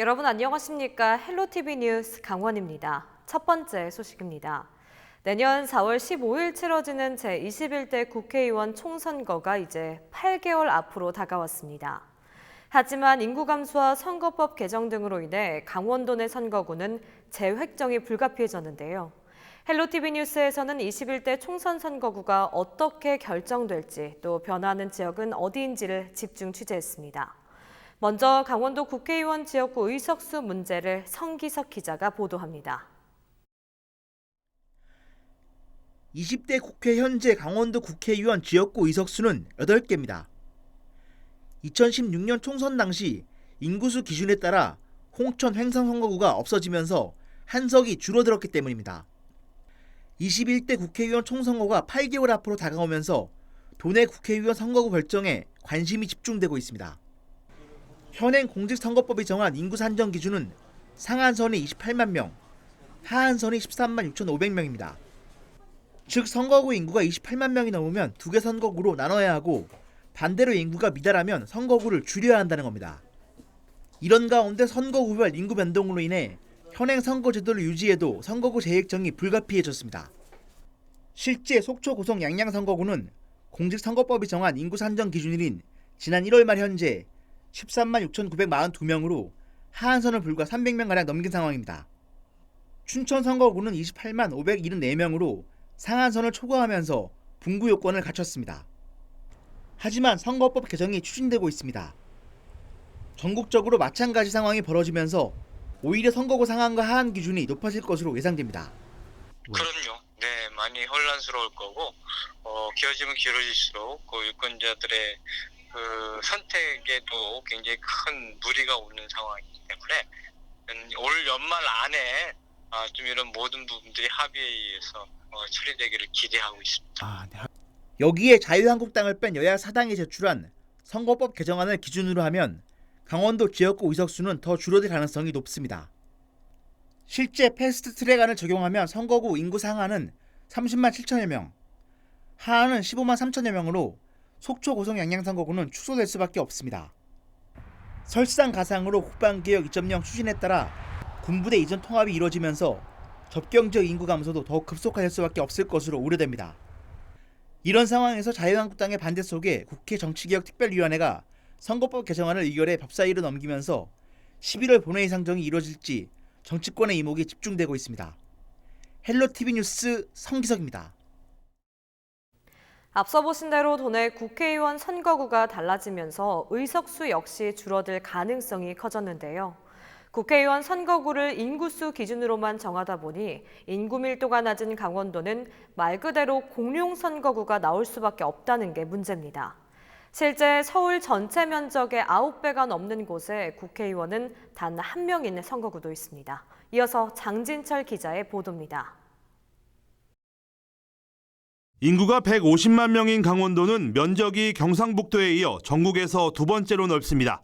여러분 안녕하십니까? 헬로티비 뉴스 강원입니다. 첫 번째 소식입니다. 내년 4월 15일 치러지는 제21대 국회의원 총선거가 이제 8개월 앞으로 다가왔습니다. 하지만 인구 감소와 선거법 개정 등으로 인해 강원도 내 선거구는 재획정이 불가피해졌는데요. 헬로티비 뉴스에서는 21대 총선 선거구가 어떻게 결정될지 또 변화하는 지역은 어디인지를 집중 취재했습니다. 먼저 강원도 국회의원 지역구 의석수 문제를 성기석 기자가 보도합니다. 20대 국회 현재 강원도 국회의원 지역구 의석수는 8개입니다. 2016년 총선 당시 인구수 기준에 따라 홍천 횡성 선거구가 없어지면서 한 석이 줄어들었기 때문입니다. 21대 국회의원 총선거가 8개월 앞으로 다가오면서 도내 국회의원 선거구 결정에 관심이 집중되고 있습니다. 현행 공직선거법이 정한 인구 산정 기준은 상한선이 28만 명, 하한선이 13만 6,500명입니다. 즉 선거구 인구가 28만 명이 넘으면 2개 선거구로 나눠야 하고 반대로 인구가 미달하면 선거구를 줄여야 한다는 겁니다. 이런 가운데 선거구별 인구 변동으로 인해 현행 선거제도를 유지해도 선거구 재획정이 불가피해졌습니다. 실제 속초 고성 양양 선거구는 공직선거법이 정한 인구 산정 기준일인 지난 1월 말 현재 13만 6,942명으로 하한선을 불과 300명가량 넘긴 상황입니다. 춘천 선거구는 28만 574명으로 상한선을 초과하면서 분구 요건을 갖췄습니다. 하지만 선거법 개정이 추진되고 있습니다. 전국적으로 마찬가지 상황이 벌어지면서 오히려 선거구 상한과 하한 기준이 높아질 것으로 예상됩니다. 그럼요. 네, 많이 혼란스러울 거고 길어지면 길어질수록 그 유권자들의 선택에도 굉장히 큰 무리가 오는 상황이기 때문에 올 연말 안에 좀 이런 모든 부분들이 합의에 의해서 처리되기를 기대하고 있습니다. 여기에 자유한국당을 뺀 여야 사당이 제출한 선거법 개정안을 기준으로 하면 강원도 지역구 의석수는 더 줄어들 가능성이 높습니다. 실제 패스트트랙안을 적용하면 선거구 인구 상한은 30만 7천여 명, 하한은 15만 3천여 명으로 속초 고성 양양 선거구는 축소될 수밖에 없습니다. 설상가상으로 국방개혁 2.0 추진에 따라 군부대 이전 통합이 이루어지면서 접경지역 인구 감소도 더욱 급속화될 수밖에 없을 것으로 우려됩니다. 이런 상황에서 자유한국당의 반대 속에 국회 정치개혁특별위원회가 선거법 개정안을 의결해 법사위로 넘기면서 11월 본회의 상정이 이루어질지 정치권의 이목이 집중되고 있습니다. 헬로티비 뉴스 성기석입니다. 앞서 보신 대로 도내 국회의원 선거구가 달라지면서 의석수 역시 줄어들 가능성이 커졌는데요. 국회의원 선거구를 인구수 기준으로만 정하다 보니 인구 밀도가 낮은 강원도는 말 그대로 공룡 선거구가 나올 수밖에 없다는 게 문제입니다. 실제 서울 전체 면적의 9배가 넘는 곳에 국회의원은 단 1명인 선거구도 있습니다. 이어서 장진철 기자의 보도입니다. 인구가 150만 명인 강원도는 면적이 경상북도에 이어 전국에서 두 번째로 넓습니다.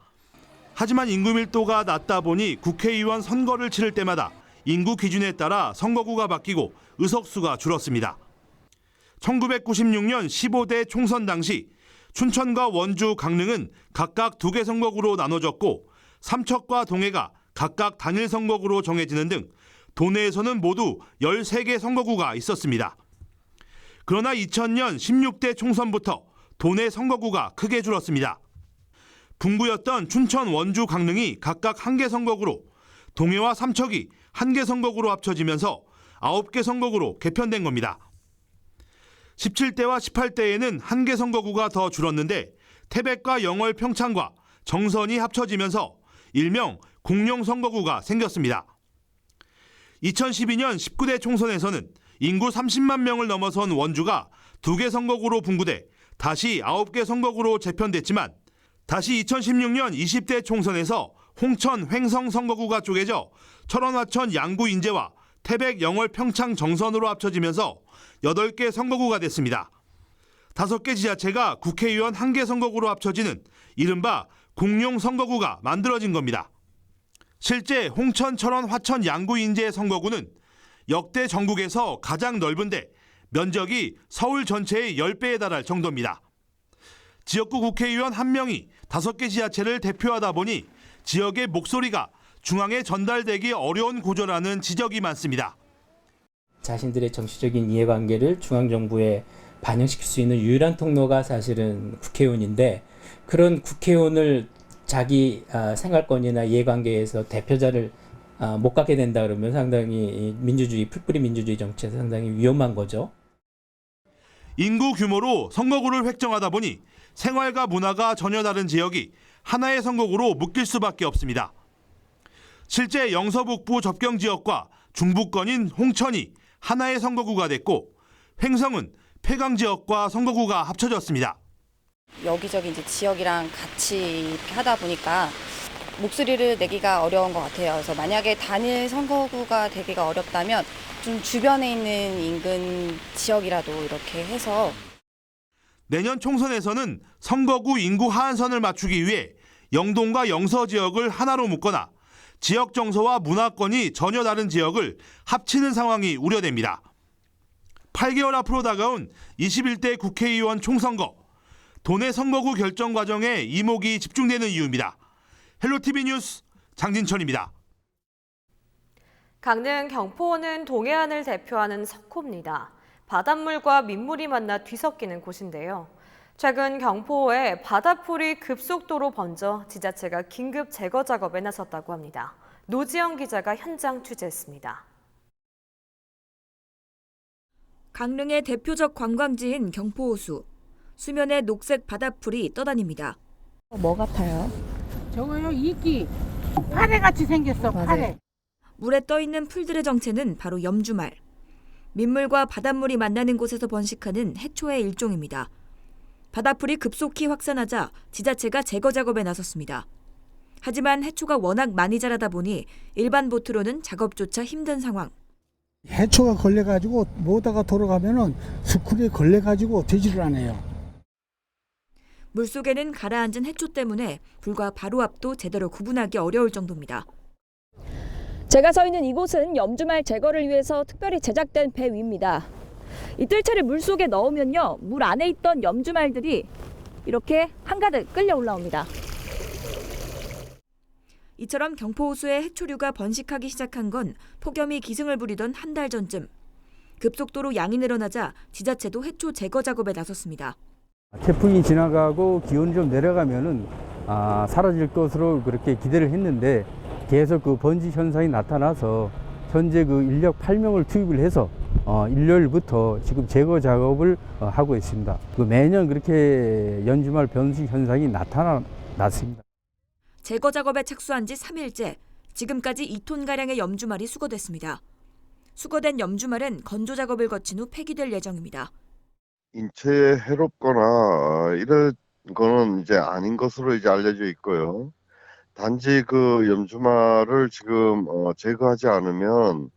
하지만 인구 밀도가 낮다 보니 국회의원 선거를 치를 때마다 인구 기준에 따라 선거구가 바뀌고 의석수가 줄었습니다. 1996년 15대 총선 당시 춘천과 원주, 강릉은 각각 2개 선거구로 나눠졌고 삼척과 동해가 각각 단일 선거구로 정해지는 등 도내에서는 모두 13개 선거구가 있었습니다. 그러나 2000년 16대 총선부터 도내 선거구가 크게 줄었습니다. 분구였던 춘천, 원주, 강릉이 각각 1개 선거구로, 동해와 삼척이 1개 선거구로 합쳐지면서 9개 선거구로 개편된 겁니다. 17대와 18대에는 1개 선거구가 더 줄었는데 태백과 영월, 평창과 정선이 합쳐지면서 일명 공룡 선거구가 생겼습니다. 2012년 19대 총선에서는 인구 30만 명을 넘어선 원주가 2개 선거구로 분구돼 다시 9개 선거구로 재편됐지만 다시 2016년 20대 총선에서 홍천 횡성 선거구가 쪼개져 철원, 화천, 양구, 인제와 태백, 영월, 평창, 정선으로 합쳐지면서 8개 선거구가 됐습니다. 5개 지자체가 국회의원 1개 선거구로 합쳐지는 이른바 공룡 선거구가 만들어진 겁니다. 실제 홍천, 철원, 화천, 양구, 인제 선거구는 역대 전국에서 가장 넓은데 면적이 서울 전체의 10배에 달할 정도입니다. 지역구 국회의원 1명이 5개 지자체를 대표하다 보니 지역의 목소리가 중앙에 전달되기 어려운 구조라는 지적이 많습니다. 자신들의 정치적인 이해관계를 중앙정부에 반영시킬 수 있는 유일한 통로가 사실은 국회의원인데, 그런 국회의원을 자기 생활권이나 이해관계에서 대표자를 못 갖게 된다 그러면 상당히 민주주의, 풀뿌리 민주주의 정치에서 상당히 위험한 거죠. 인구 규모로 선거구를 획정하다 보니 생활과 문화가 전혀 다른 지역이 하나의 선거구로 묶일 수밖에 없습니다. 실제 영서북부 접경 지역과 중부권인 홍천이 하나의 선거구가 됐고, 횡성은 폐강 지역과 선거구가 합쳐졌습니다. 여기저기 이제 지역이랑 같이 이렇게 하다 보니까 목소리를 내기가 어려운 것 같아요. 그래서 만약에 단일 선거구가 되기가 어렵다면 좀 주변에 있는 인근 지역이라도 이렇게 해서. 내년 총선에서는 선거구 인구 하한선을 맞추기 위해 영동과 영서 지역을 하나로 묶거나 지역 정서와 문화권이 전혀 다른 지역을 합치는 상황이 우려됩니다. 8개월 앞으로 다가온 21대 국회의원 총선거, 도내 선거구 결정 과정에 이목이 집중되는 이유입니다. 헬로티비 뉴스 장진철입니다. 강릉 경포호는 동해안을 대표하는 석호입니다. 바닷물과 민물이 만나 뒤섞이는 곳인데요. 최근 경포호에 바닷불이 급속도로 번져 지자체가 긴급 제거 작업에 나섰다고 합니다. 노지영 기자가 현장 취재했습니다. 강릉의 대표적 관광지인 경포호수. 수면에 녹색 바닷불이 떠다닙니다. 뭐 같아요? 저거요, 이끼. 파래같이 생겼어, 파래. 물에 떠있는 풀들의 정체는 바로 염주말. 민물과 바닷물이 만나는 곳에서 번식하는 해초의 일종입니다. 바닷불이 급속히 확산하자 지자체가 제거 작업에 나섰습니다. 하지만 해초가 워낙 많이 자라다 보니 일반 보트로는 작업조차 힘든 상황. 해초가 걸려가지고 뭐다가 돌아가면은 스쿨에 걸려가지고 되지를 않아요. 물속에는 가라앉은 해초 때문에 불과 바로 앞도 제대로 구분하기 어려울 정도입니다. 제가 서 있는 이곳은 염주말 제거를 위해서 특별히 제작된 배 위입니다. 이 뜰채를 물속에 넣으면요, 물 안에 있던 염주말들이 이렇게 한가득 끌려 올라옵니다. 이처럼 경포호수에 해초류가 번식하기 시작한 건 폭염이 기승을 부리던 한 달 전쯤. 급속도로 양이 늘어나자 지자체도 해초 제거 작업에 나섰습니다. 태풍이 지나가고 기온이 좀 내려가면은 사라질 것으로 그렇게 기대를 했는데, 계속 그 번지 현상이 나타나서 현재 그 인력 8명을 투입을 해서 일요일부터 지금 제거 작업을 하고 있습니다. 매년 그렇게 연주말 번식 현상이 나타났습니다. 제거 작업에 착수한 지 3일째, 지금까지 2톤가량의 염주말이 수거됐습니다. 수거된 염주말은 건조 작업을 거친 후 폐기될 예정입니다. 인체에 해롭거나 이런 거는 이제 아닌 것으로 이제 알려져 있고요. 단지 그 염주말을 지금 제거하지 않으면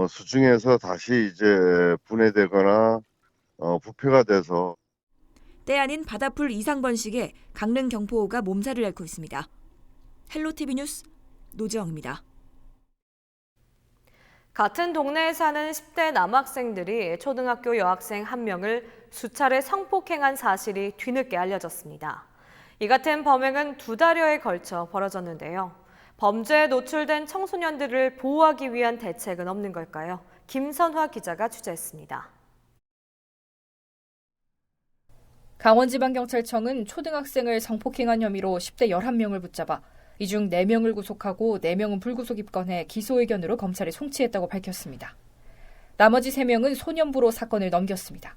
수중에서 다시 이제 분해되거나 부패가 돼서. 때 아닌 바닷불 이상 번식에 강릉 경포호가 몸살을 앓고 있습니다. 헬로티비 뉴스 노지영입니다. 같은 동네에 사는 10대 남학생들이 초등학교 여학생 한 명을 수차례 성폭행한 사실이 뒤늦게 알려졌습니다. 이 같은 범행은 2달여에 걸쳐 벌어졌는데요. 범죄에 노출된 청소년들을 보호하기 위한 대책은 없는 걸까요? 김선화 기자가 취재했습니다. 강원지방경찰청은 초등학생을 성폭행한 혐의로 10대 11명을 붙잡아 이 중 4명을 구속하고 4명은 불구속 입건해 기소 의견으로 검찰에 송치했다고 밝혔습니다. 나머지 3명은 소년부로 사건을 넘겼습니다.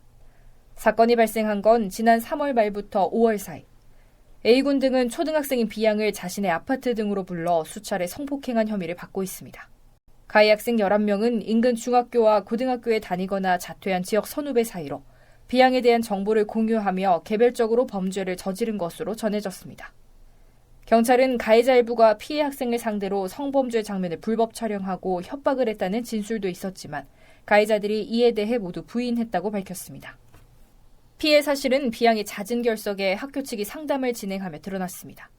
사건이 발생한 건 지난 3월 말부터 5월 사이. A군 등은 초등학생인 B양을 자신의 아파트 등으로 불러 수차례 성폭행한 혐의를 받고 있습니다. 가해 학생 11명은 인근 중학교와 고등학교에 다니거나 자퇴한 지역 선후배 사이로 B양에 대한 정보를 공유하며 개별적으로 범죄를 저지른 것으로 전해졌습니다. 경찰은 가해자 일부가 피해 학생을 상대로 성범죄 장면을 불법 촬영하고 협박을 했다는 진술도 있었지만 가해자들이 이에 대해 모두 부인했다고 밝혔습니다. 피해 사실은 B양이 잦은 결석에 학교 측이 상담을 진행하며 드러났습니다.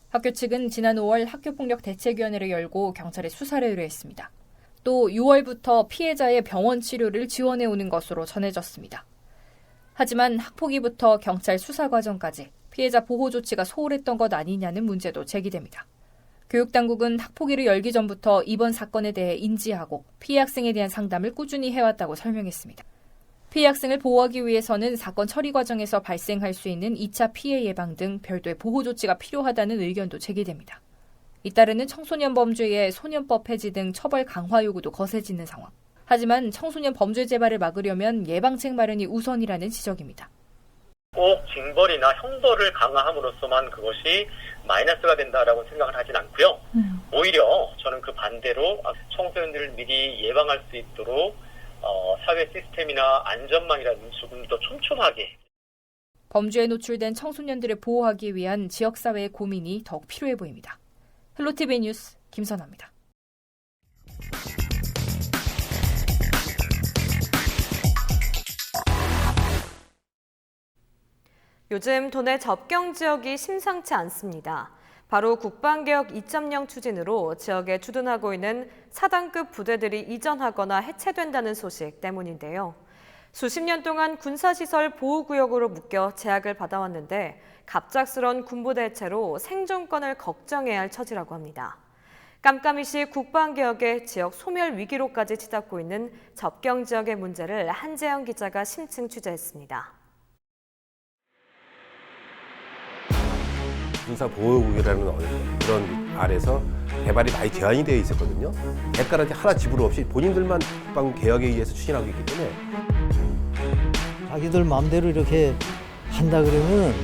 학교 측은 지난 5월 학교폭력대책위원회를 열고 경찰에 수사를 의뢰했습니다. 또 6월부터 피해자의 병원 치료를 지원해오는 것으로 전해졌습니다. 하지만 학폭위부터 경찰 수사 과정까지 피해자 보호 조치가 소홀했던 것 아니냐는 문제도 제기됩니다. 교육당국은 학폭위를 열기 전부터 이번 사건에 대해 인지하고 피해 학생에 대한 상담을 꾸준히 해왔다고 설명했습니다. 피해 학생을 보호하기 위해서는 사건 처리 과정에서 발생할 수 있는 2차 피해 예방 등 별도의 보호 조치가 필요하다는 의견도 제기됩니다. 잇따르는 청소년 범죄의 소년법 폐지 등 처벌 강화 요구도 거세지는 상황. 하지만 청소년 범죄 재발을 막으려면 예방책 마련이 우선이라는 지적입니다. 꼭 징벌이나 형벌을 강화함으로써만 그것이 마이너스가 된다라고 생각을 하진 않고요. 오히려 저는 그 반대로 청소년들을 미리 예방할 수 있도록 사회 시스템이나 안전망이라든지 조금 더 촘촘하게. 범죄에 노출된 청소년들을 보호하기 위한 지역사회의 고민이 더욱 필요해 보입니다. 헬로티비 뉴스 김선아입니다. 요즘 도내 접경 지역이 심상치 않습니다. 바로 국방개혁 2.0 추진으로 지역에 주둔하고 있는 사단급 부대들이 이전하거나 해체된다는 소식 때문인데요. 수십 년 동안 군사시설 보호구역으로 묶여 제약을 받아왔는데 갑작스런 군부대 해체로 생존권을 걱정해야 할 처지라고 합니다. 깜깜이시 국방개혁의 지역 소멸 위기로까지 치닫고 있는 접경 지역의 문제를 한재영 기자가 심층 취재했습니다. 군사보호구역이라는 그런 아래서 개발이 많이 제한이 되어 있었거든요. 대가라지 하나 지불 없이 본인들만 국방개혁에 의해서 추진하고 있기 때문에 자기들 마음대로 이렇게 한다 그러면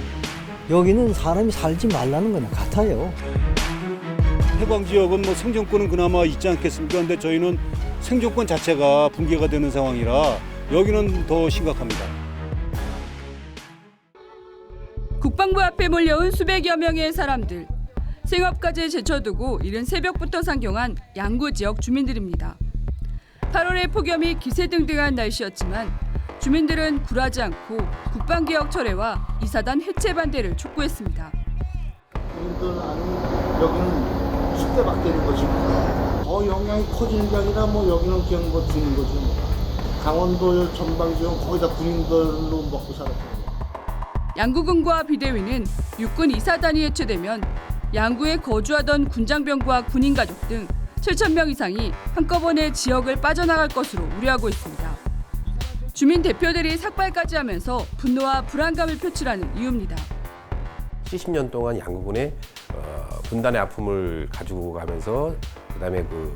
여기는 사람이 살지 말라는 거나 같아요. 해방지역은 뭐 생존권은 그나마 있지 않겠습니까? 근데 저희는 생존권 자체가 붕괴가 되는 상황이라 여기는 더 심각합니다. 국방부 앞에 몰려온 수백여 명의 사람들. 생업까지 제쳐두고 이른 새벽부터 상경한 양구 지역 주민들입니다. 8월의 폭염이 기세등등한 날씨였지만 주민들은 굴하지 않고 국방개혁 철회와 이사단 해체 반대를 촉구했습니다. 주민들 아닌 여기는 쉽게 바뀌는 것입니다. 더 영향이 커지는 게 아니라 뭐 여기는 그냥 뭐 드는 거죠. 강원도 전방 지역 거의 다 군인들로 먹고 살았죠. 양구군과 비대위는 육군 이사단이 해체되면 양구에 거주하던 군장병과 군인 가족 등 7,000명 이상이 한꺼번에 지역을 빠져나갈 것으로 우려하고 있습니다. 주민 대표들이 삭발까지 하면서 분노와 불안감을 표출하는 이유입니다. 70년 동안 양구군의 분단의 아픔을 가지고 가면서 그다음에 그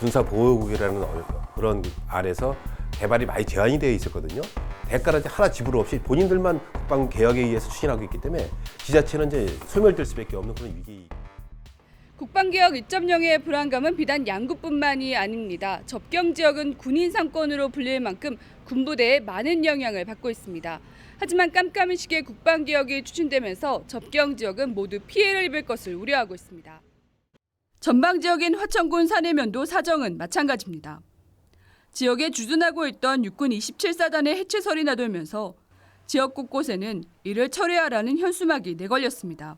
군사보호구역이라는 그런 아래서 개발이 많이 제한이 되어 있었거든요. 대가라지 하나 지불 없이 본인들만 국방개혁에 의해서 추진하고 있기 때문에 지자체는 이제 소멸될 수밖에 없는 그런 위기. 국방개혁 2.0의 불안감은 비단 양구뿐만이 아닙니다. 접경 지역은 군인 상권으로 불릴 만큼 군부대에 많은 영향을 받고 있습니다. 하지만 깜깜이 시기에 국방개혁이 추진되면서 접경 지역은 모두 피해를 입을 것을 우려하고 있습니다. 전방 지역인 화천군 사내면도 사정은 마찬가지입니다. 지역에 주둔하고 있던 육군 27사단의 해체설이 나돌면서 지역 곳곳에는 이를 철회하라는 현수막이 내걸렸습니다.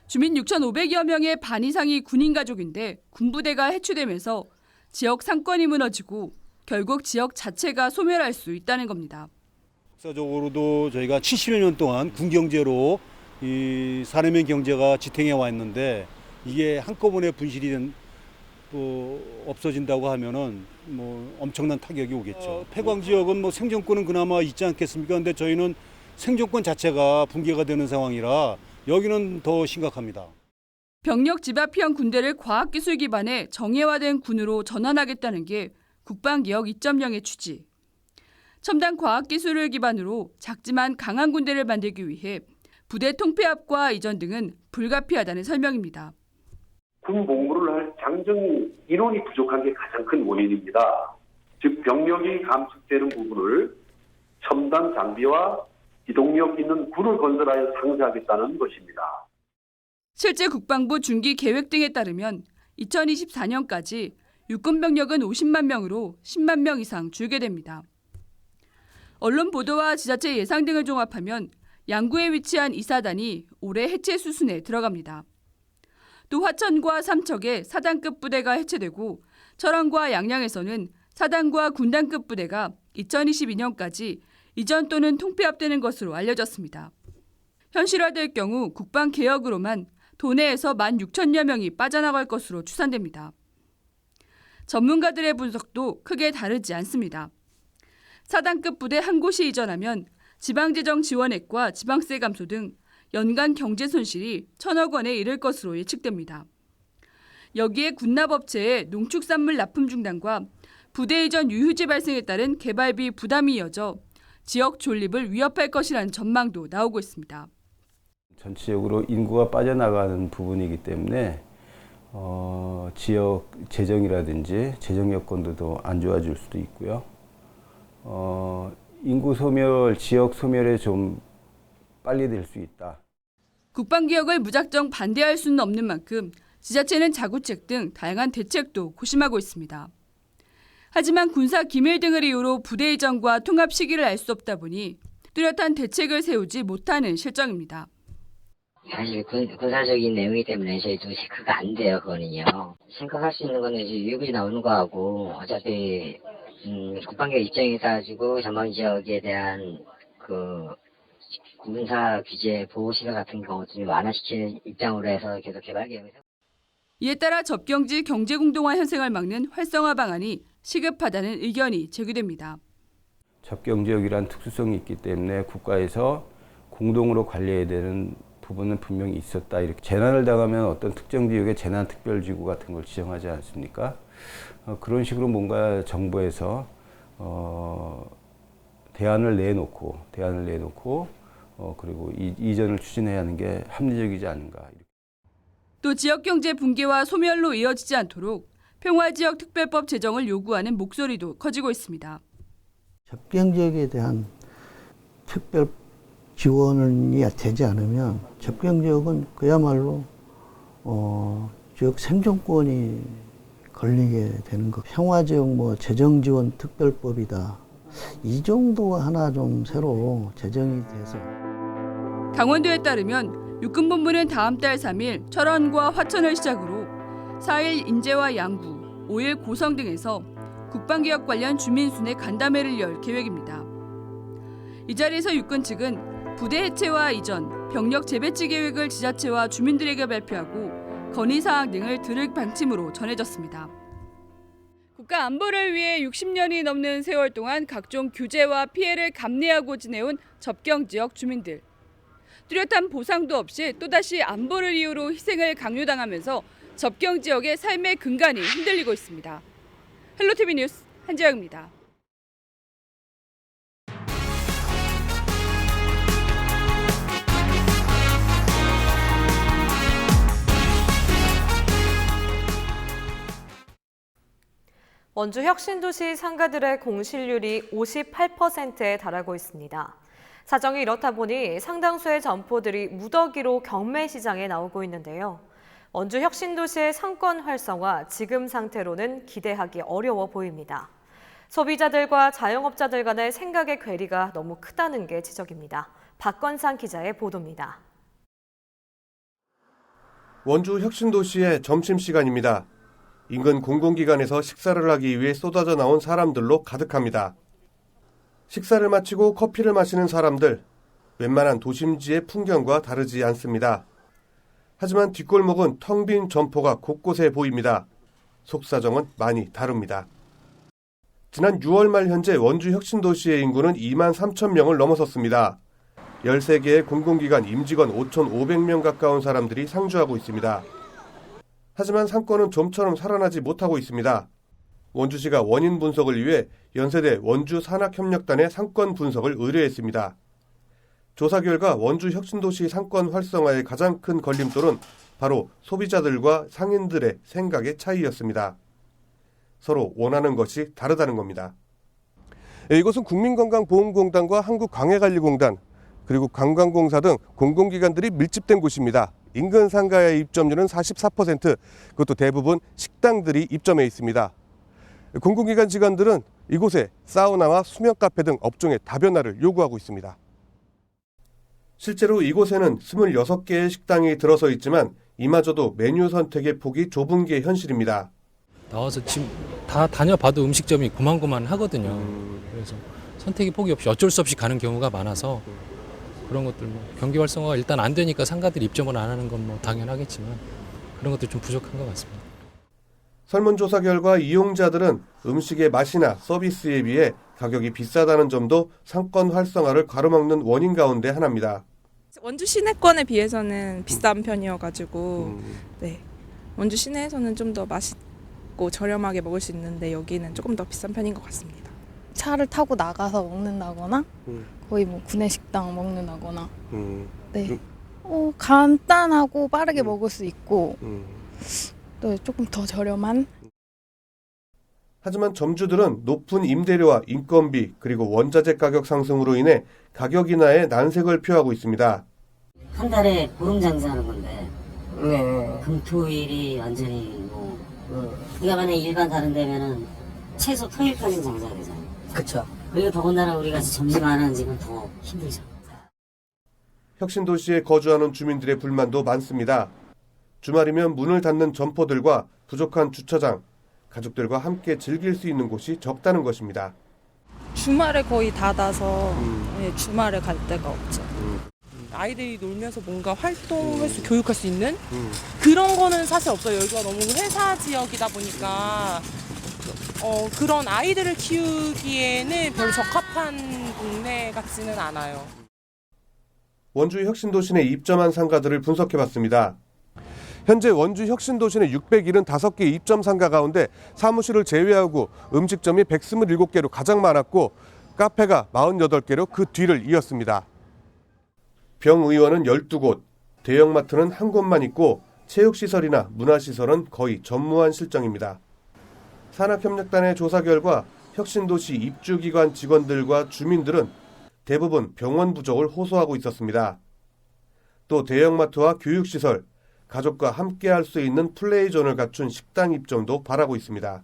주민 6,500여 명의 반 이상이 군인 가족인데 군부대가 해체되면서 지역 상권이 무너지고 결국 지역 자체가 소멸할 수 있다는 겁니다. 역사적으로도 저희가 70여 년 동안 군경제로 이 사내면 경제가 지탱해 왔는데 이게 한꺼번에 분실이 없어진다고 하면은 뭐 엄청난 타격이 오겠죠. 폐광 지역은 뭐 생존권은 그나마 있지 않겠습니까? 근데 저희는 생존권 자체가 붕괴가 되는 상황이라 여기는 더 심각합니다. 병력 집합형 군대를 과학기술 기반의 정예화된 군으로 전환하겠다는 게 국방개혁 2.0의 취지. 첨단 과학기술을 기반으로 작지만 강한 군대를 만들기 위해 부대 통폐합과 이전 등은 불가피하다는 설명입니다. 군 복무를 할 장정 인원이 부족한 게 가장 큰 원인입니다. 즉 병력이 감축되는 부분을 첨단 장비와 기동력 있는 군을 건설하여 상세하겠다는 것입니다. 실제 국방부 중기 계획 등에 따르면 2024년까지 육군 병력은 50만 명으로 10만 명 이상 줄게 됩니다. 언론 보도와 지자체 예상 등을 종합하면 양구에 위치한 이사단이 올해 해체 수순에 들어갑니다. 또 화천과 삼척에 사단급 부대가 해체되고 철원과 양양에서는 사단과 군단급 부대가 2022년까지 이전 또는 통폐합되는 것으로 알려졌습니다. 현실화될 경우 국방개혁으로만 도내에서 16,000여 명이 빠져나갈 것으로 추산됩니다. 전문가들의 분석도 크게 다르지 않습니다. 4단급 부대 한 곳이 이전하면 지방재정 지원액과 지방세 감소 등 연간 경제 손실이 1,000억 원에 이를 것으로 예측됩니다. 여기에 군납업체의 농축산물 납품 중단과 부대 이전 유휴지 발생에 따른 개발비 부담이 이어져 지역 존립을 위협할 것이라는 전망도 나오고 있습니다. 전체적으로 인구가 빠져나가는 부분이기 때문에 지역 재정이라든지 재정 여건도 더 안 좋아질 수도 있고요. 인구 소멸, 지역 소멸에 좀 빨리 될 수 있다. 국방개혁을 무작정 반대할 수는 없는 만큼 지자체는 자구책 등 다양한 대책도 고심하고 있습니다. 하지만 군사 기밀 등을 이유로 부대 이전과 통합 시기를 알 수 없다 보니 뚜렷한 대책을 세우지 못하는 실정입니다. 사실 군사적인 내용이기 때문에 저희도 체크가 안 돼요, 그거는요. 생각할 수 있는 거는 이제 유급이 나오는 거하고 어차피 국방개혁 입장에 따라가지고 전방 지역에 대한 그 군사 규제 보호 시설 같은 경우도 완화시키는 입장으로 해서 계속 개발 계획을 세우고. 이에 따라 접경지 경제공동화 현상을 막는 활성화 방안이 시급하다는 의견이 제기됩니다. 접경지역이란 특수성이 있기 때문에 국가에서 공동으로 관리해야 되는 부분은 분명히 있었다. 이렇게 재난을 당하면 어떤 특정 지역에 재난특별지구 같은 걸 지정하지 않습니까? 그런 식으로 뭔가 정부에서 대안을 내놓고 그리고 이전을 추진해야 하는 게 합리적이지 않은가. 또 지역경제 붕괴와 소멸로 이어지지 않도록 평화지역특별법 제정을 요구하는 목소리도 커지고 있습니다. 접경지역에 대한 특별 지원이 되지 않으면 접경지역은 그야말로 지역 생존권이 걸리게 되는 거. 평화지역 재정지원 특별법이다. 이 정도가 하나 좀 새로 제정이 돼서. 강원도에 따르면 육군본부는 다음 달 3일 철원과 화천을 시작으로 4일 인제와 양구, 5일 고성 등에서 국방개혁 관련 주민순회 간담회를 열 계획입니다. 이 자리에서 육군 측은 부대 해체와 이전, 병력 재배치 계획을 지자체와 주민들에게 발표하고 건의사항 등을 들을 방침으로 전해졌습니다. 국가 안보를 위해 60년이 넘는 세월 동안 각종 규제와 피해를 감내하고 지내온 접경지역 주민들. 뚜렷한 보상도 없이 또다시 안보를 이유로 희생을 강요당하면서 접경지역의 삶의 근간이 흔들리고 있습니다. 헬로티비 뉴스 한지영입니다. 원주 혁신도시 상가들의 공실률이 58%에 달하고 있습니다. 사정이 이렇다 보니 상당수의 점포들이 무더기로 경매 시장에 나오고 있는데요. 원주 혁신도시의 상권 활성화 지금 상태로는 기대하기 어려워 보입니다. 소비자들과 자영업자들 간의 생각의 괴리가 너무 크다는 게 지적입니다. 박건상 기자의 보도입니다. 원주 혁신도시의 점심시간입니다. 인근 공공기관에서 식사를 하기 위해 쏟아져 나온 사람들로 가득합니다. 식사를 마치고 커피를 마시는 사람들, 웬만한 도심지의 풍경과 다르지 않습니다. 하지만 뒷골목은 텅 빈 점포가 곳곳에 보입니다. 속사정은 많이 다릅니다. 지난 6월 말 현재 원주 혁신도시의 인구는 2만 3천 명을 넘어섰습니다. 13개의 공공기관 임직원 5,500명 가까운 사람들이 상주하고 있습니다. 하지만 상권은 좀처럼 살아나지 못하고 있습니다. 원주시가 원인 분석을 위해 연세대 원주 산학협력단의 상권 분석을 의뢰했습니다. 조사 결과 원주 혁신도시 상권 활성화의 가장 큰 걸림돌은 바로 소비자들과 상인들의 생각의 차이였습니다. 서로 원하는 것이 다르다는 겁니다. 이곳은 국민건강보험공단과 한국광해관리공단, 그리고 관광공사 등 공공기관들이 밀집된 곳입니다. 인근 상가의 입점률은 44%, 그것도 대부분 식당들이 입점해 있습니다. 공공기관 직원들은 이곳에 사우나와 수면 카페 등 업종의 다변화를 요구하고 있습니다. 실제로 이곳에는 26개의 식당이 들어서 있지만 이마저도 메뉴 선택의 폭이 좁은 게 현실입니다. 나와서 지금 다 다녀봐도 음식점이 고만고만 하거든요. 그래서 선택의 폭이 없이 어쩔 수 없이 가는 경우가 많아서 그런 것들 뭐 경기 활성화가 일단 안 되니까 상가들이 입점을 안 하는 건 뭐 당연하겠지만 그런 것들 좀 부족한 것 같습니다. 설문조사 결과 이용자들은 음식의 맛이나 서비스에 비해 가격이 비싸다는 점도 상권 활성화를 가로막는 원인 가운데 하나입니다. 원주 시내권에 비해서는 비싼 편이어가지고 네, 원주 시내에서는 좀 더 맛있고 저렴하게 먹을 수 있는데 여기는 조금 더 비싼 편인 것 같습니다. 차를 타고 나가서 먹는다거나 거의 뭐 구내식당 먹는다거나 네. 간단하고 빠르게 먹을 수 있고 또 조금 더 저렴한. 하지만 점주들은 높은 임대료와 인건비 그리고 원자재 가격 상승으로 인해 가격 인하에 난색을 표하고 있습니다. 한 달에 보름 장사하는 건데 금토일이 완전히 우리가 만약에 일반 다른 데면은 최소 토일까지는 장사가 되잖아요. 그렇죠. 그리고 더군다나 우리가 점심하는 집은 더 힘들죠. 혁신도시에 거주하는 주민들의 불만도 많습니다. 주말이면 문을 닫는 점포들과 부족한 주차장, 가족들과 함께 즐길 수 있는 곳이 적다는 것입니다. 주말에 거의 닫아서 주말에 갈 데가 없죠. 아이들이 놀면서 뭔가 활동할 수, 교육할 수 있는 그런 거는 사실 없어요. 여기가 너무 회사 지역이다 보니까 그런 아이들을 키우기에는 별로 적합한 동네 같지는 않아요. 원주 혁신도시 내 입점한 상가들을 분석해봤습니다. 현재 원주 혁신도시내 675개 입점 상가 가운데 사무실을 제외하고 음식점이 127개로 가장 많았고 카페가 48개로 그 뒤를 이었습니다. 병의원은 12곳, 대형마트는 한 곳만 있고 체육시설이나 문화시설은 거의 전무한 실정입니다. 산학협력단의 조사 결과 혁신도시 입주기관 직원들과 주민들은 대부분 병원 부족을 호소하고 있었습니다. 또 대형마트와 교육시설, 가족과 함께 할 수 있는 플레이존을 갖춘 식당 입점도 바라고 있습니다.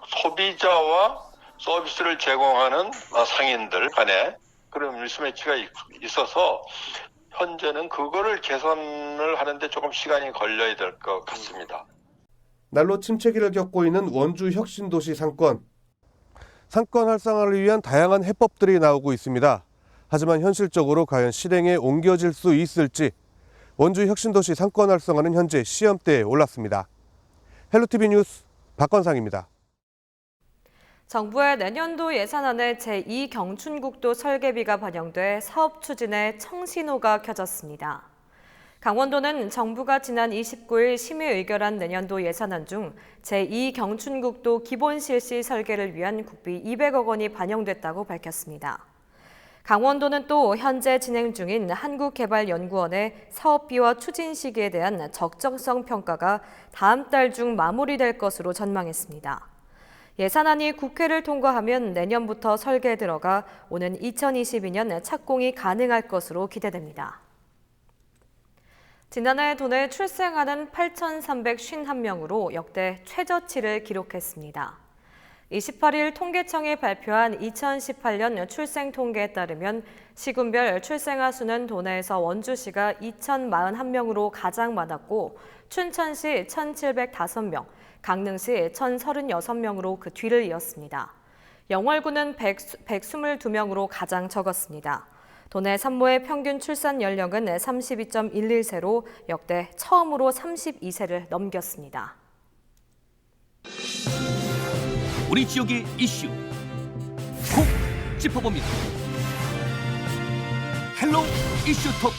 소비자와 서비스를 제공하는 상인들 간에 그런 밀수매치가 있어서 현재는 그거를 개선을 하는데 조금 시간이 걸려야 될 것 같습니다. 날로 침체기를 겪고 있는 원주 혁신도시 상권. 상권 활성화를 위한 다양한 해법들이 나오고 있습니다. 하지만 현실적으로 과연 실행에 옮겨질 수 있을지 원주 혁신도시 상권 활성화는 현재 시험대에 올랐습니다. 헬로티비 뉴스 박건상입니다. 정부의 내년도 예산안에 제2경춘국도 설계비가 반영돼 사업 추진에 청신호가 켜졌습니다. 강원도는 정부가 지난 29일 심의 의결한 내년도 예산안 중 제2경춘국도 기본 실시 설계를 위한 국비 200억 원이 반영됐다고 밝혔습니다. 강원도는 또 현재 진행 중인 한국개발연구원의 사업비와 추진 시기에 대한 적정성 평가가 다음 달 중 마무리될 것으로 전망했습니다. 예산안이 국회를 통과하면 내년부터 설계에 들어가 오는 2022년 착공이 가능할 것으로 기대됩니다. 지난해 도내 출생아는 8,351명으로 역대 최저치를 기록했습니다. 28일 통계청이 발표한 2018년 출생 통계에 따르면 시군별 출생아 수는 도내에서 원주시가 2,041명으로 가장 많았고 춘천시 1,705명, 강릉시 1,036명으로 그 뒤를 이었습니다. 영월군은 122명으로 가장 적었습니다. 도내 산모의 평균 출산 연령은 32.11세로 역대 처음으로 32세를 넘겼습니다. 우리 지역의 이슈 콕 짚어봅니다. 헬로 이슈 토크.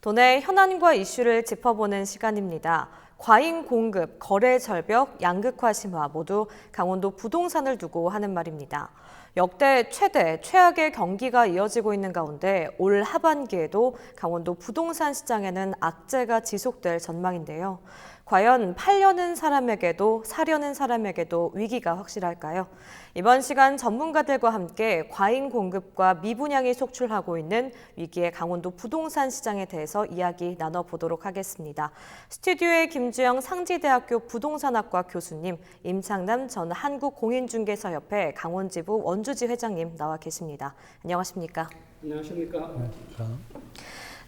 도내 현안과 이슈를 짚어보는 시간입니다. 과잉 공급, 거래 절벽, 양극화 심화 모두 강원도 부동산을 두고 하는 말입니다. 역대 최악의 경기가 이어지고 있는 가운데 올 하반기에도 강원도 부동산 시장에는 악재가 지속될 전망인데요. 과연 팔려는 사람에게도 사려는 사람에게도 위기가 확실할까요? 이번 시간 전문가들과 함께 과잉 공급과 미분양이 속출하고 있는 위기의 강원도 부동산 시장에 대해서 이야기 나눠보도록 하겠습니다. 스튜디오에 김주영 상지대학교 부동산학과 교수님, 임창남 전 한국공인중개사협회 강원지부 원주지 회장님 나와 계십니다. 안녕하십니까? 안녕하십니까?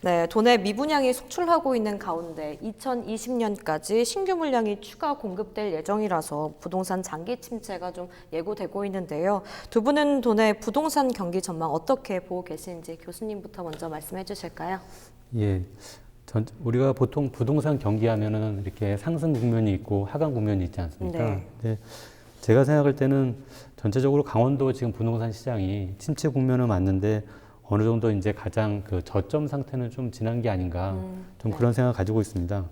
네, 도내 미분양이 속출하고 있는 가운데 2020년까지 신규 물량이 추가 공급될 예정이라서 부동산 장기 침체가 좀 예고되고 있는데요. 두 분은 도내 부동산 경기 전망 어떻게 보고 계신지 교수님부터 먼저 말씀해 주실까요? 예. 우리가 보통 부동산 경기하면은 이렇게 상승 국면이 있고 하강 국면이 있지 않습니까? 네. 근데 제가 생각할 때는 전체적으로 강원도 지금 부동산 시장이 침체 국면은 맞는데 어느 정도 이제 가장 그 저점 상태는 좀 지난 게 아닌가 좀 그런 생각을 가지고 있습니다.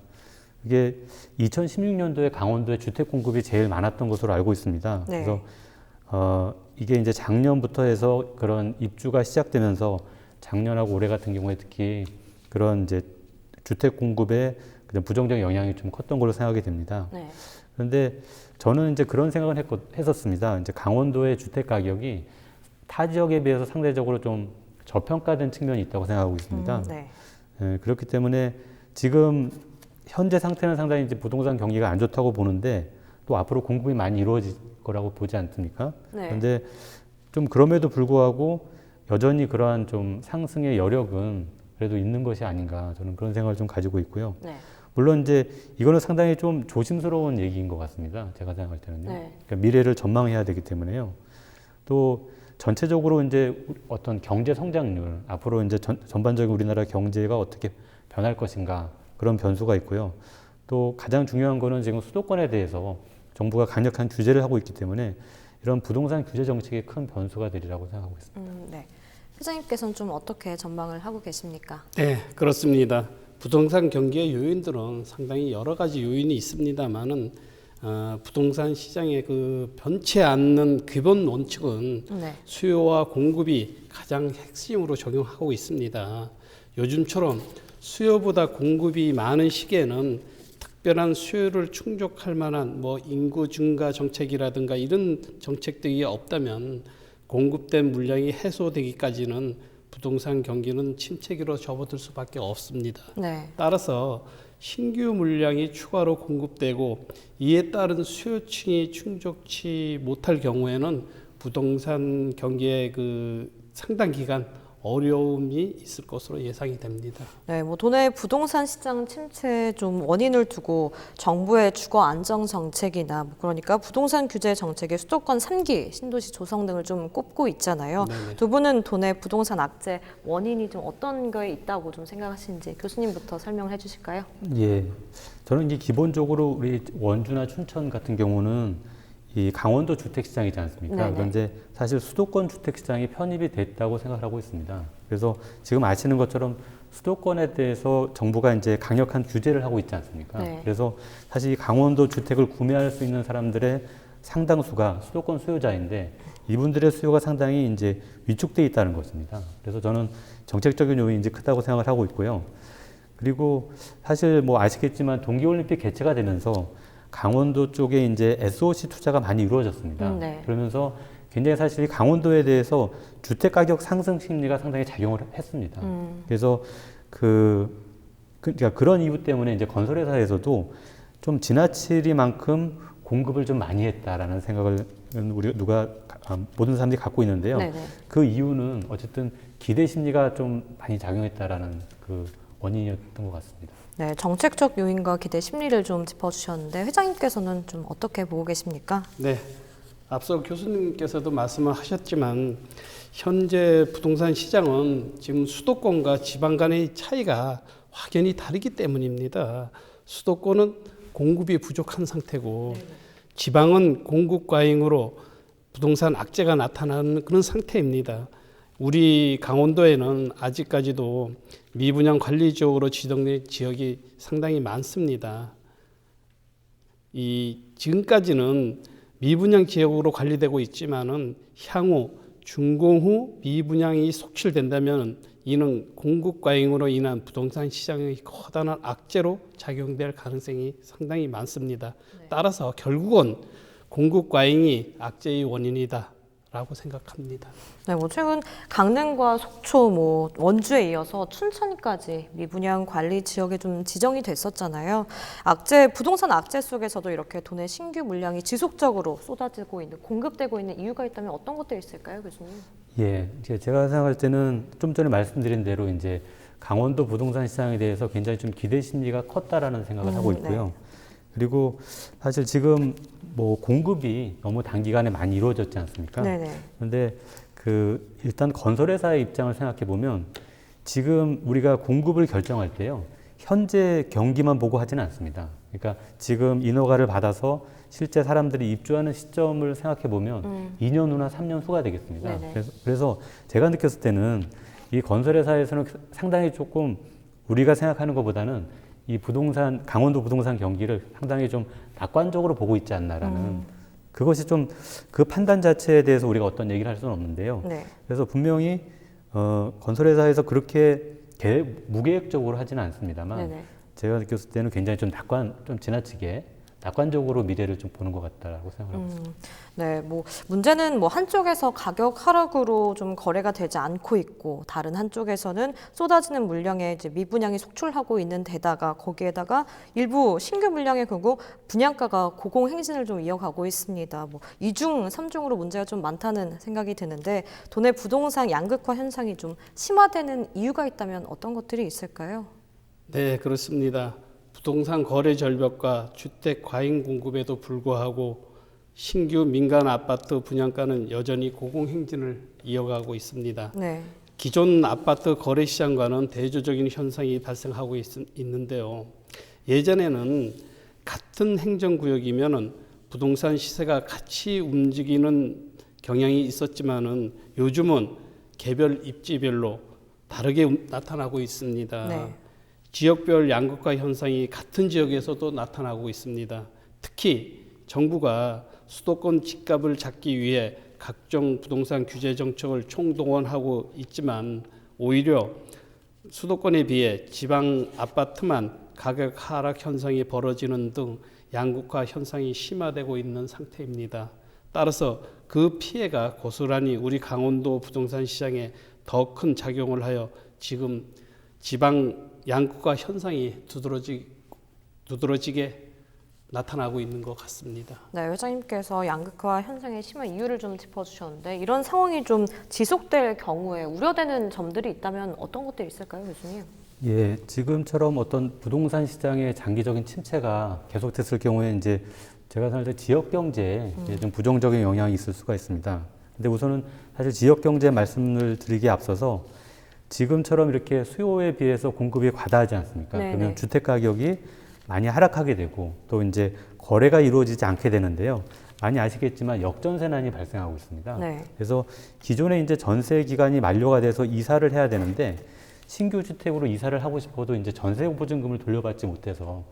이게 2016년도에 강원도에 주택 공급이 제일 많았던 것으로 알고 있습니다. 네. 그래서 이게 이제 작년부터 해서 그런 입주가 시작되면서 작년하고 올해 같은 경우에 특히 그런 이제 주택 공급에 그냥 부정적 영향이 좀 컸던 걸로 생각이 됩니다. 네. 그런데 저는 이제 그런 생각을 했었습니다. 이제 강원도의 주택 가격이 타 지역에 비해서 상대적으로 좀 저평가된 측면이 있다고 생각하고 있습니다. 네. 예, 그렇기 때문에 지금 현재 상태는 상당히 이제 부동산 경기가 안 좋다고 보는데 또 앞으로 공급이 많이 이루어질 거라고 보지 않습니까? 네. 그런데 좀 그럼에도 불구하고 여전히 그러한 좀 상승의 여력은 그래도 있는 것이 아닌가 저는 그런 생각을 좀 가지고 있고요. 네. 물론 이제 이거는 상당히 좀 조심스러운 얘기인 것 같습니다. 제가 생각할 때는요. 네. 그러니까 미래를 전망해야 되기 때문에요. 또 전체적으로 이제 어떤 경제 성장률, 앞으로 이제 전반적인 우리나라 경제가 어떻게 변할 것인가 그런 변수가 있고요. 또 가장 중요한 거는 지금 수도권에 대해서 정부가 강력한 규제를 하고 있기 때문에 이런 부동산 규제 정책이 큰 변수가 되리라고 생각하고 있습니다. 네. 회장님께서는 좀 어떻게 전망을 하고 계십니까? 네, 그렇습니다. 부동산 경기의 요인들은 상당히 여러 가지 요인이 있습니다만은 부동산 시장의 그 변치 않는 기본 원칙은 네. 수요와 공급이 가장 핵심으로 적용하고 있습니다. 요즘처럼 수요보다 공급이 많은 시기에는 특별한 수요를 충족할 만한 뭐 인구 증가 정책이라든가 이런 정책들이 없다면 공급된 물량이 해소되기까지는 부동산 경기는 침체기로 접어들 수밖에 없습니다. 네. 따라서 신규 물량이 추가로 공급되고 이에 따른 수요층이 충족치 못할 경우에는 부동산 경기의 그 상당 기간 어려움이 있을 것으로 예상이 됩니다. 네, 뭐 도내 부동산 시장 침체 좀 원인을 두고 정부의 주거 안정 정책이나 뭐 그러니까 부동산 규제 정책의 수도권 3기 신도시 조성 등을 좀 꼽고 있잖아요. 네네. 두 분은 도내 부동산 악재 원인이 좀 어떤 거에 있다고 좀 생각하시는지 교수님부터 설명을 해주실까요? 예, 저는 이제 기본적으로 우리 원주나 춘천 같은 경우는 이 강원도 주택시장이지 않습니까? 네네. 그런데 사실 수도권 주택시장이 편입이 됐다고 생각하고 있습니다. 그래서 지금 아시는 것처럼 수도권에 대해서 정부가 이제 강력한 규제를 하고 있지 않습니까? 네. 그래서 사실 이 강원도 주택을 구매할 수 있는 사람들의 상당수가 수도권 수요자인데 이분들의 수요가 상당히 이제 위축돼 있다는 것입니다. 그래서 저는 정책적인 요인이 이제 크다고 생각을 하고 있고요. 그리고 사실 뭐 아시겠지만 동계올림픽 개최가 되면서 강원도 쪽에 이제 SOC 투자가 많이 이루어졌습니다. 네. 그러면서 굉장히 사실 강원도에 대해서 주택 가격 상승 심리가 상당히 작용을 했습니다. 그래서 그러니까 그런 이유 때문에 이제 건설회사에서도 좀 지나치리만큼 공급을 좀 많이 했다라는 생각을 모든 사람들이 갖고 있는데요. 네네. 그 이유는 어쨌든 기대 심리가 좀 많이 작용했다라는 그 원인이었던 것 같습니다. 네, 정책적 요인과 기대 심리를 좀 짚어주셨는데 회장님께서는 좀 어떻게 보고 계십니까? 네, 앞서 교수님께서도 말씀을 하셨지만 현재 부동산 시장은 지금 수도권과 지방 간의 차이가 확연히 다르기 때문입니다. 수도권은 공급이 부족한 상태고 지방은 공급 과잉으로 부동산 악재가 나타나는 그런 상태입니다. 우리 강원도에는 아직까지도 미분양 관리 지역으로 지정된 지역이 상당히 많습니다. 지금까지는 미분양 지역으로 관리되고 있지만은 향후 준공 후 미분양이 속출된다면 이는 공급 과잉으로 인한 부동산 시장의 커다란 악재로 작용될 가능성이 상당히 많습니다. 따라서 결국은 공급 과잉이 악재의 원인이다라고 생각합니다. 네, 뭐 최근 강릉과 속초, 뭐 원주에 이어서 춘천까지 미분양 관리 지역에 좀 지정이 됐었잖아요. 부동산 악재 속에서도 이렇게 도내 신규 물량이 지속적으로 쏟아지고 있는, 공급되고 있는 이유가 있다면 어떤 것들이 있을까요, 교수님? 예, 제가 생각할 때는 좀 전에 말씀드린 대로 이제 강원도 부동산 시장에 대해서 굉장히 좀 기대 심리가 컸다라는 생각을 하고 있고요. 네. 그리고 사실 지금 뭐 공급이 너무 단기간에 많이 이루어졌지 않습니까? 네네. 그런데 일단 건설회사의 입장을 생각해 보면 지금 우리가 공급을 결정할 때요, 현재 경기만 보고 하지는 않습니다. 그러니까 지금 인허가를 받아서 실제 사람들이 입주하는 시점을 생각해 보면 2년 후나 3년 후가 되겠습니다. 그래서 제가 느꼈을 때는 이 건설회사에서는 상당히 조금 우리가 생각하는 것보다는 이 부동산, 강원도 부동산 경기를 상당히 좀 낙관적으로 보고 있지 않나라는 그것이 좀 그 판단 자체에 대해서 우리가 어떤 얘기를 할 수는 없는데요. 네. 그래서 분명히 건설회사에서 그렇게 무계획적으로 하지는 않습니다만 네네. 제가 느꼈을 때는 굉장히 좀 지나치게 낙관적으로 미래를 좀 보는 것 같다라고 생각하고 있습니다. 네, 뭐 문제는 뭐 한쪽에서 가격 하락으로 좀 거래가 되지 않고 있고 다른 한쪽에서는 쏟아지는 물량에 이제 미분양이 속출하고 있는 데다가 거기에다가 일부 신규 물량의 경우 분양가가 고공행진을 좀 이어가고 있습니다. 뭐 2중, 3중으로 문제가 좀 많다는 생각이 드는데 도내 부동산 양극화 현상이 좀 심화되는 이유가 있다면 어떤 것들이 있을까요? 네, 그렇습니다. 부동산 거래 절벽과 주택 과잉 공급에도 불구하고 신규 민간 아파트 분양가는 여전히 고공행진을 이어가고 있습니다. 네. 기존 아파트 거래 시장과는 대조적인 현상이 발생하고 있는데요. 예전에는 같은 행정구역이면은 부동산 시세가 같이 움직이는 경향이 있었지만은 요즘은 개별 입지별로 다르게 나타나고 있습니다. 네. 지역별 양극화 현상이 같은 지역에서도 나타나고 있습니다. 특히 정부가 수도권 집값을 잡기 위해 각종 부동산 규제 정책을 총동원하고 있지만 오히려 수도권에 비해 지방 아파트만 가격 하락 현상이 벌어지는 등 양극화 현상이 심화되고 있는 상태입니다. 따라서 그 피해가 고스란히 우리 강원도 부동산 시장에 더 큰 작용을 하여 지금 지방 양극화 현상이 두드러지게 나타나고 있는 것 같습니다. 네, 회장님께서 양극화 현상의 심한 이유를 좀 짚어주셨는데 이런 상황이 좀 지속될 경우에 우려되는 점들이 있다면 어떤 것들이 있을까요, 교수님? 예, 지금처럼 어떤 부동산 시장의 장기적인 침체가 계속됐을 경우에 이제 제가 생각할 때 지역 경제에 좀 부정적인 영향이 있을 수가 있습니다. 근데 우선은 사실 지역 경제 말씀을 드리기에 앞서서 지금처럼 이렇게 수요에 비해서 공급이 과다하지 않습니까? 네네. 그러면 주택 가격이 많이 하락하게 되고 또 이제 거래가 이루어지지 않게 되는데요. 많이 아시겠지만 역전세난이 발생하고 있습니다. 네. 그래서 기존에 이제 전세 기간이 만료가 돼서 이사를 해야 되는데 신규 주택으로 이사를 하고 싶어도 이제 전세 보증금을 돌려받지 못해서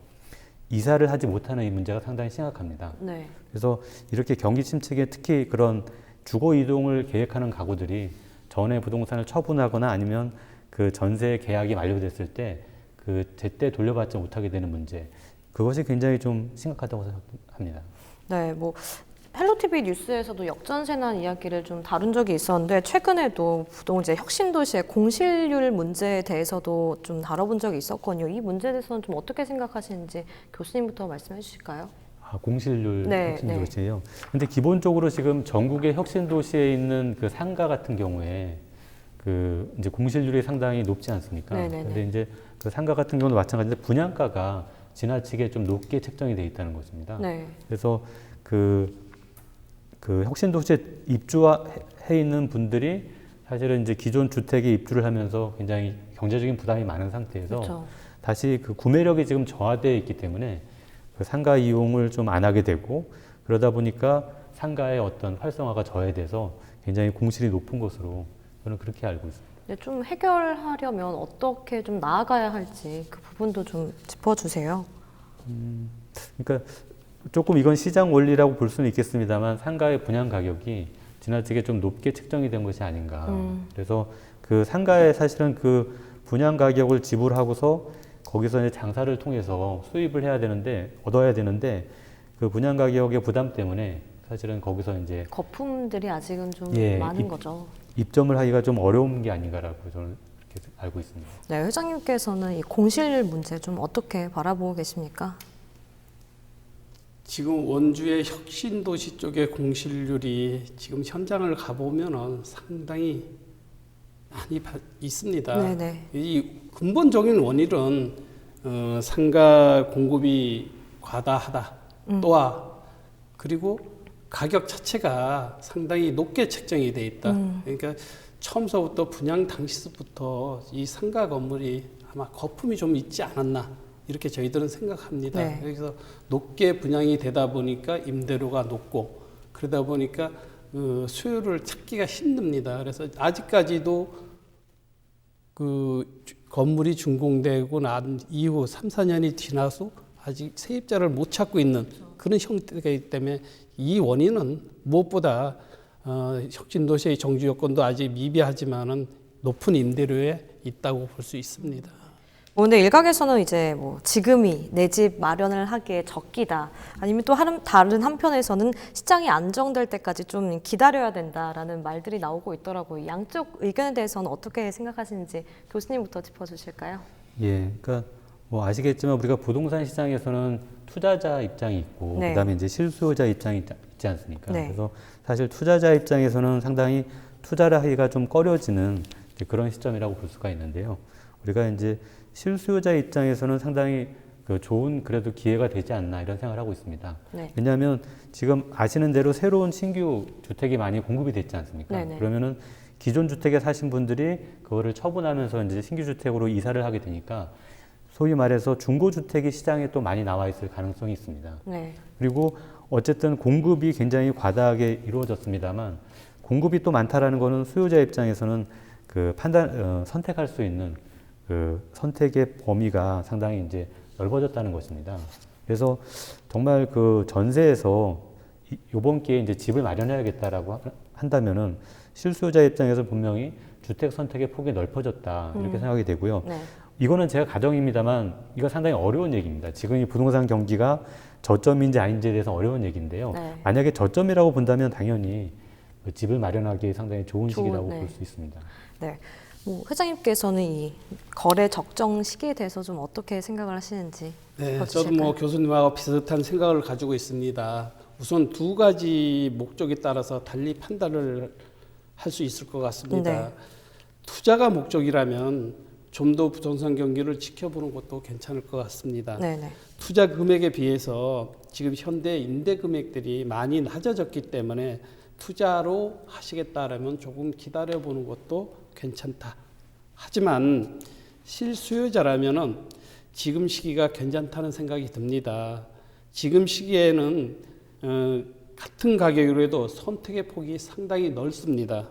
이사를 하지 못하는 이 문제가 상당히 심각합니다. 네. 그래서 이렇게 경기 침체기에 특히 그런 주거 이동을 계획하는 가구들이 전에 부동산을 처분하거나 아니면 그 전세 계약이 만료됐을 때 그 제때 돌려받지 못하게 되는 문제, 그것이 굉장히 좀 심각하다고 생각합니다. 네, 뭐 헬로티비 뉴스에서도 역전세난 이야기를 좀 다룬 적이 있었는데 최근에도 부동산 혁신도시의 공실률 문제에 대해서도 좀 다뤄본 적이 있었거든요. 이 문제에 대해서는 좀 어떻게 생각하시는지 교수님부터 말씀해 주실까요? 공실률 네, 혁신도시예요. 근데 기본적으로 지금 전국의 혁신도시에 있는 그 상가 같은 경우에 그 이제 공실률이 상당히 높지 않습니까? 네네네. 근데 이제 그 상가 같은 경우도 마찬가지인데 분양가가 지나치게 좀 높게 책정이 돼 있다는 것입니다. 네. 그래서 그 혁신도시에 입주해 있는 분들이 사실은 이제 기존 주택에 입주를 하면서 굉장히 경제적인 부담이 많은 상태에서 그렇죠. 다시 그 구매력이 지금 저하되어 있기 때문에 그 상가 이용을 좀 안 하게 되고 그러다 보니까 상가의 어떤 활성화가 저해돼서 굉장히 공실이 높은 것으로 저는 그렇게 알고 있습니다. 네, 좀 해결하려면 어떻게 좀 나아가야 할지 그 부분도 좀 짚어주세요. 그러니까 조금 이건 시장 원리라고 볼 수는 있겠습니다만 상가의 분양 가격이 지나치게 좀 높게 책정이 된 것이 아닌가. 그래서 그 상가에 사실은 그 분양 가격을 지불하고서 거기서 이제 장사를 통해서 수입을 해야 되는데 얻어야 되는데 그 분양 가격의 부담 때문에 사실은 거기서 이제 거품들이 아직은 좀 많은 거죠. 입점을 하기가 좀 어려운 게 아닌가라고 저는 그렇게 알고 있습니다. 네, 회장님께서는 이 공실률 문제 좀 어떻게 바라보고 계십니까? 지금 원주의 혁신도시 쪽의 공실률이 지금 현장을 가보면 상당히 많이 있습니다. 네네. 이 근본적인 원인은 상가 공급이 과다하다. 또한 그리고 가격 자체가 상당히 높게 책정이 돼 있다. 그러니까 처음서부터 분양 당시부터 이 상가 건물이 아마 거품이 좀 있지 않았나 이렇게 저희들은 생각합니다. 네. 그래서 높게 분양이 되다 보니까 임대료가 높고 그러다 보니까 수요를 찾기가 힘듭니다. 그래서 아직까지도 그 건물이 준공되고 난 이후 3, 4년이 지나서 아직 세입자를 못 찾고 있는 그런 형태이기 때문에 이 원인은 무엇보다 혁신도시의 정주 여건도 아직 미비하지만은 높은 임대료에 있다고 볼 수 있습니다. 오늘 일각에서는 이제 뭐 지금이 내 집 마련을 하기에 적기다. 아니면 또 다른 한편에서는 시장이 안정될 때까지 좀 기다려야 된다라는 말들이 나오고 있더라고요. 양쪽 의견에 대해서는 어떻게 생각하시는지 교수님부터 짚어주실까요? 예, 그러니까 뭐 아시겠지만 우리가 부동산 시장에서는 투자자 입장이 있고 네. 그다음에 이제 실수요자 입장이 있지 않습니까? 네. 그래서 사실 투자자 입장에서는 상당히 투자를 하기가 좀 꺼려지는 그런 시점이라고 볼 수가 있는데요. 우리가 이제 실수요자 입장에서는 상당히 좋은 그래도 기회가 되지 않나 이런 생각을 하고 있습니다. 네. 왜냐하면 지금 아시는 대로 새로운 신규 주택이 많이 공급이 됐지 않습니까? 네네. 그러면은 기존 주택에 사신 분들이 그거를 처분하면서 이제 신규 주택으로 이사를 하게 되니까 소위 말해서 중고 주택이 시장에 또 많이 나와 있을 가능성이 있습니다. 네. 그리고 어쨌든 공급이 굉장히 과다하게 이루어졌습니다만 공급이 또 많다라는 거는 수요자 입장에서는 선택할 수 있는 선택의 범위가 상당히 이제 넓어졌다는 것입니다. 그래서 정말 전세에서 이번 기회에 이제 집을 마련해야겠다라고 한다면은 실수요자 입장에서 분명히 주택 선택의 폭이 넓어졌다 이렇게 생각이 되고요. 네. 이거는 제가 가정입니다만 이거 상당히 어려운 얘기입니다. 지금 이 부동산 경기가 저점인지 아닌지에 대해서 어려운 얘기인데요. 네. 만약에 저점이라고 본다면 당연히 집을 마련하기에 상당히 좋은 시기라고 네. 볼 수 있습니다. 네. 뭐 회장님께서는 이 거래 적정 시기에 대해서 좀 어떻게 생각을 하시는지 네, 짚어주실까요? 저도 뭐 교수님하고 비슷한 생각을 가지고 있습니다. 우선 두 가지 목적에 따라서 달리 판단을 할 수 있을 것 같습니다. 네. 투자가 목적이라면 좀 더 부동산 경기를 지켜보는 것도 괜찮을 것 같습니다. 네네. 투자 금액에 비해서 지금 현대 임대 금액들이 많이 낮아졌기 때문에 투자로 하시겠다라면 조금 기다려보는 것도 괜찮다. 하지만 실수요자라면은 지금 시기가 괜찮다는 생각이 듭니다. 지금 시기에는 같은 가격으로 해도 선택의 폭이 상당히 넓습니다.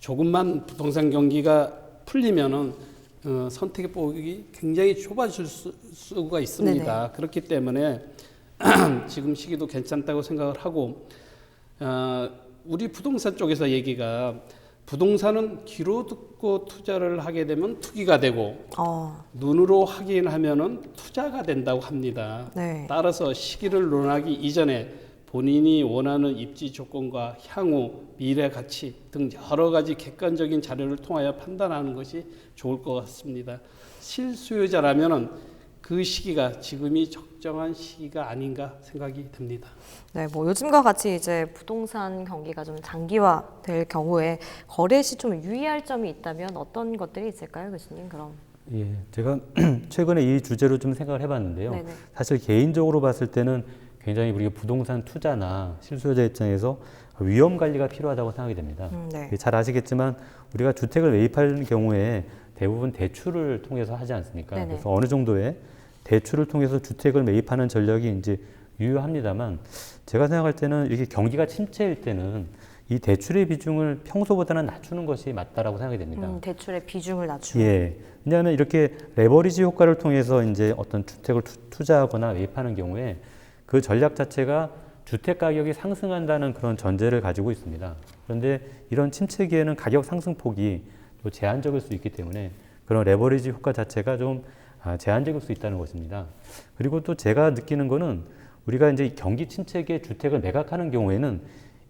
조금만 부동산 경기가 풀리면은 선택의 폭이 굉장히 좁아질 수가 있습니다. 네네. 그렇기 때문에 지금 시기도 괜찮다고 생각을 하고 우리 부동산 쪽에서 얘기가 부동산은 귀로 듣고 투자를 하게 되면 투기가 되고 눈으로 확인하면은 투자가 된다고 합니다. 네. 따라서 시기를 논하기 이전에 본인이 원하는 입지 조건과 향후 미래 가치 등 여러 가지 객관적인 자료를 통하여 판단하는 것이 좋을 것 같습니다. 실수요자라면은 그 시기가 지금이 적정한 시기가 아닌가 생각이 듭니다. 네, 뭐 요즘과 같이 이제 부동산 경기가 좀 장기화될 경우에 거래 시 좀 유의할 점이 있다면 어떤 것들이 있을까요, 교수님? 그럼. 예, 제가 최근에 이 주제로 좀 생각을 해봤는데요. 네네. 사실 개인적으로 봤을 때는 굉장히 우리가 부동산 투자나 실수요자 입장에서 위험 관리가 필요하다고 생각이 됩니다. 네. 잘 아시겠지만 우리가 주택을 매입하는 경우에 대부분 대출을 통해서 하지 않습니까? 네네. 그래서 어느 정도의 대출을 통해서 주택을 매입하는 전략이 이제 유효합니다만 제가 생각할 때는 이렇게 경기가 침체일 때는 이 대출의 비중을 평소보다는 낮추는 것이 맞다라고 생각이 됩니다. 대출의 비중을 낮추는. 예. 왜냐하면 이렇게 레버리지 효과를 통해서 이제 어떤 주택을 투자하거나 매입하는 경우에 그 전략 자체가 주택 가격이 상승한다는 그런 전제를 가지고 있습니다. 그런데 이런 침체기에는 가격 상승폭이 또 제한적일 수 있기 때문에 그런 레버리지 효과 자체가 좀 제한적일 수 있다는 것입니다. 그리고 또 제가 느끼는 거는 우리가 이제 경기 침체기에 주택을 매각하는 경우에는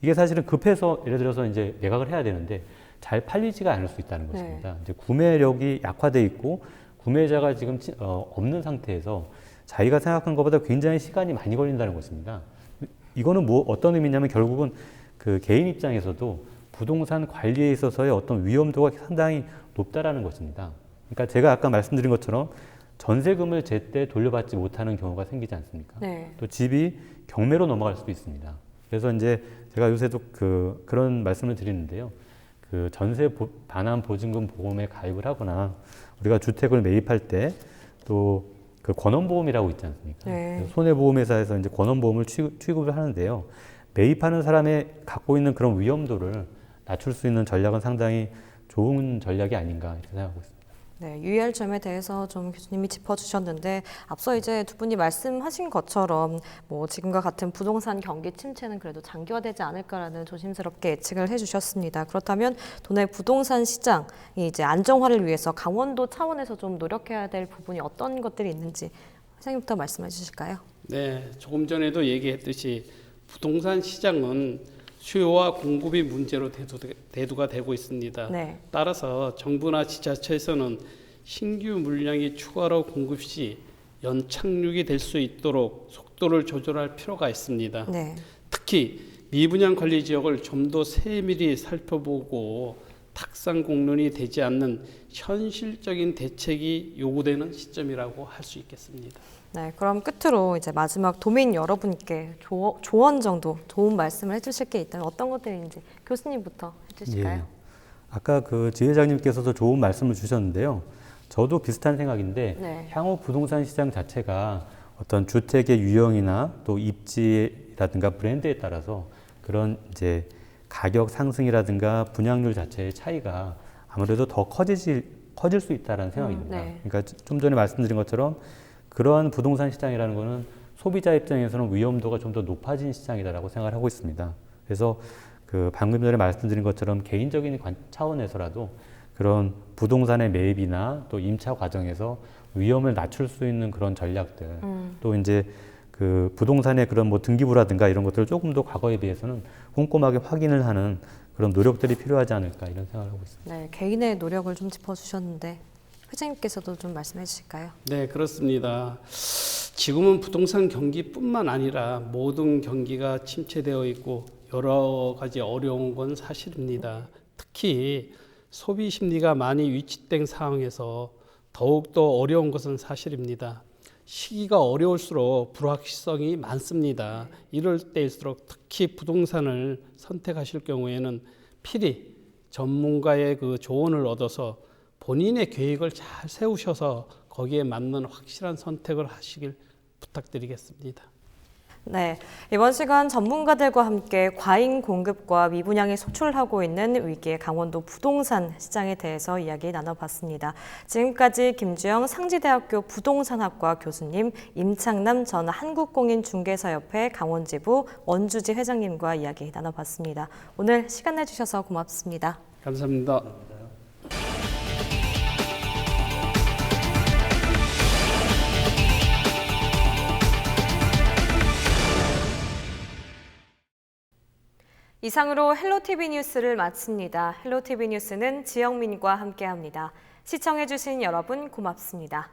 이게 사실은 급해서 예를 들어서 이제 매각을 해야 되는데 잘 팔리지가 않을 수 있다는 것입니다. 이제 구매력이 약화돼 있고 구매자가 지금 없는 상태에서 자기가 생각한 것보다 굉장히 시간이 많이 걸린다는 것입니다. 이거는 어떤 의미냐면 결국은 그 개인 입장에서도 부동산 관리에 있어서의 어떤 위험도가 상당히 높다라는 것입니다. 그러니까 제가 아까 말씀드린 것처럼 전세금을 제때 돌려받지 못하는 경우가 생기지 않습니까? 네. 또 집이 경매로 넘어갈 수도 있습니다. 그래서 이제 제가 요새도 그런 말씀을 드리는데요. 그 전세 반환 보증금 보험에 가입을 하거나 우리가 주택을 매입할 때 또 그 권원보험이라고 있지 않습니까? 네. 손해보험회사에서 이제 권원보험을 취급을 하는데요. 매입하는 사람의 갖고 있는 그런 위험도를 낮출 수 있는 전략은 상당히 좋은 전략이 아닌가 이렇게 생각하고 있습니다. 네, 유의할 점에 대해서 좀 교수님이 짚어주셨는데 앞서 이제 두 분이 말씀하신 것처럼 뭐 지금과 같은 부동산 경기 침체는 그래도 장기화되지 않을까라는 조심스럽게 예측을 해주셨습니다. 그렇다면 도내 부동산 시장이 이제 안정화를 위해서 강원도 차원에서 좀 노력해야 될 부분이 어떤 것들이 있는지 회장님부터 말씀해 주실까요? 네, 조금 전에도 얘기했듯이 부동산 시장은 수요와 공급이 문제로 대두가 되고 있습니다. 네. 따라서 정부나 지자체에서는 신규 물량이 추가로 공급 시 연착륙이 될 수 있도록 속도를 조절할 필요가 있습니다. 네. 특히 미분양 관리 지역을 좀 더 세밀히 살펴보고 탁상 공론이 되지 않는 현실적인 대책이 요구되는 시점이라고 할 수 있겠습니다. 네, 그럼 끝으로 이제 마지막 도민 여러분께 조언 정도 좋은 말씀을 해주실 게 있다면 어떤 것들인지 교수님부터 해주실까요? 예. 아까 그 지회장님께서도 좋은 말씀을 주셨는데요. 저도 비슷한 생각인데 네. 향후 부동산 시장 자체가 어떤 주택의 유형이나 또 입지라든가 브랜드에 따라서 그런 이제 가격 상승이라든가 분양률 자체의 차이가 아무래도 더 커질 수 있다는 생각입니다. 네. 그러니까 좀 전에 말씀드린 것처럼 그러한 부동산 시장이라는 것은 소비자 입장에서는 위험도가 좀 더 높아진 시장이다라고 생각을 하고 있습니다. 그래서 그 방금 전에 말씀드린 것처럼 개인적인 차원에서라도 그런 부동산의 매입이나 또 임차 과정에서 위험을 낮출 수 있는 그런 전략들, 또 이제 그 부동산의 그런 뭐 등기부라든가 이런 것들을 조금 더 과거에 비해서는 꼼꼼하게 확인을 하는 그런 노력들이 필요하지 않을까 이런 생각을 하고 있습니다. 네, 개인의 노력을 좀 짚어주셨는데 회장님께서도 좀 말씀해 주실까요? 네, 그렇습니다. 지금은 부동산 경기뿐만 아니라 모든 경기가 침체되어 있고 여러 가지 어려운 건 사실입니다. 특히 소비 심리가 많이 위축된 상황에서 더욱더 어려운 것은 사실입니다. 시기가 어려울수록 불확실성이 많습니다. 이럴 때일수록 특히 부동산을 선택하실 경우에는 필히 전문가의 그 조언을 얻어서 본인의 계획을 잘 세우셔서 거기에 맞는 확실한 선택을 하시길 부탁드리겠습니다. 네, 이번 시간 전문가들과 함께 과잉 공급과 미분양이 속출하고 있는 위기의 강원도 부동산 시장에 대해서 이야기 나눠봤습니다. 지금까지 김주영 상지대학교 부동산학과 교수님, 임창남 전 한국공인중개사협회 강원지부 원주지 회장님과 이야기 나눠봤습니다. 오늘 시간 내주셔서 고맙습니다. 감사합니다. 이상으로 헬로티비 뉴스를 마칩니다. 헬로티비 뉴스는 지영민과 함께합니다. 시청해주신 여러분 고맙습니다.